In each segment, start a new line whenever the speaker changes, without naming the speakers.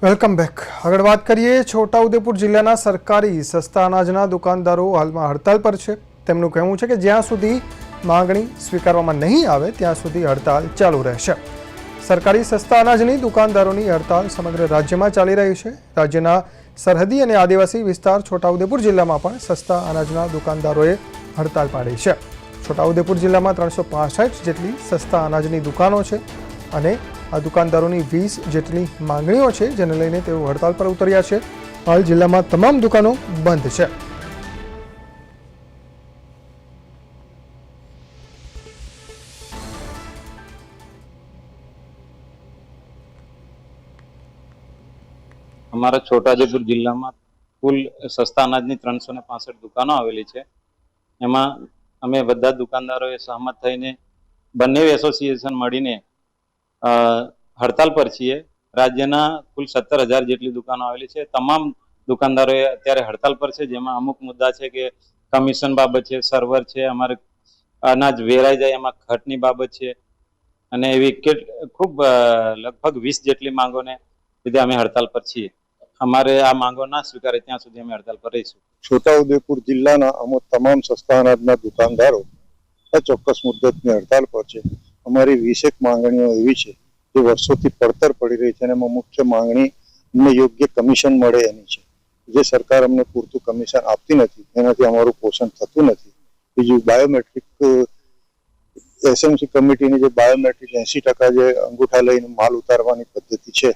Welcome back. આગળ વાત કરીએ, છોટાઉદેપુર જિલ્લાના સરકારી સસ્તા અનાજના દુકાનદારો હાલમાં હડતાલ પર છે। તેમનું કહેવું છે કે જ્યાં સુધી માંગણી સ્વીકારવામાં નહીં આવે ત્યાં સુધી હડતાલ ચાલુ રહેશે। સરકારી સસ્તા અનાજની દુકાનદારોની હડતાલ સમગ્ર રાજ્યમાં ચાલી રહી છે। રાજ્યના સરહદી અને આદિવાસી વિસ્તાર છોટાઉદેપુર જિલ્લામાં પણ સસ્તા અનાજના દુકાનદારોએ હડતાલ પાડી છે। છોટાઉદેપુર જિલ્લામાં 365 જેટલી સસ્તા અનાજની દુકાનો છે અને આ દુકાનદારોની 20 જેટલી માંગણીઓ છે, જેને લઈને તેઓ હડતાલ પર ઉતર્યા છે। હાલ જિલ્લામાં તમામ દુકાનો બંધ છે।
અમારા છોટાઉદેપુર જિલ્લામાં કુલ સસ્તા અનાજની 365 દુકાનો આવેલી છે। એમાં અમે બધા દુકાનદારોએ સહમત થઈને બંને એસોસિએશન મળીને હડતાલ પર છીએ। રાજ્યના કુલ 17,000 જેટલી દુકાનો આવેલી છે। તમામ દુકાનદારોએ અત્યારે હડતાલ પર છે, જેમાં અમુક મુદ્દા છે કે કમિશન બાબત છે, સર્વર છે, અમારે અનાજ વેરાઈ જાય એમાં ખર્ચની બાબત છે અને એવી ખૂબ લગભગ 20 જેટલી માંગોને લીધે અમે હડતાલ પર છીએ। અમારે આ માંગો ના સ્વીકારે ત્યાં સુધી અમે હડતાલ પર રહીશું।
છોટાઉદેપુર જિલ્લાના અમુક તમામ સસ્તા અનાજના દુકાનદારો ચોક્કસ મુદ્દતની હડતાલ પર છે। અમારી 20 માંગણીઓ એવી છે જે વર્ષોથી પડતર પડી રહી છે અને એમાં મુખ્ય માંગણી અમને યોગ્ય કમિશન મળે એની છે। જે સરકાર અમને પૂરતું કમિશન આપતી નથી, એનાથી અમારું પોષણ થતું નથી। બીજું બાયોમેટ્રિક એસએમસી કમિટીની જે બાયોમેટ્રિક 80% જે અંગૂઠા લઈને માલ ઉતારવાની પદ્ધતિ છે,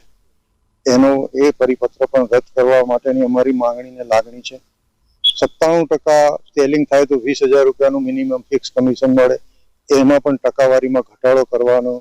એનો એ પરિપત્ર પણ રદ કરવા માટેની અમારી માંગણીને લાગણી છે। 97% સેલિંગ થાય તો 20,000 રૂપિયાનું મિનિમમ ફિક્સ કમિશન મળે, એમાં પણ ટકાવારીમાં ઘટાડો કરવાનો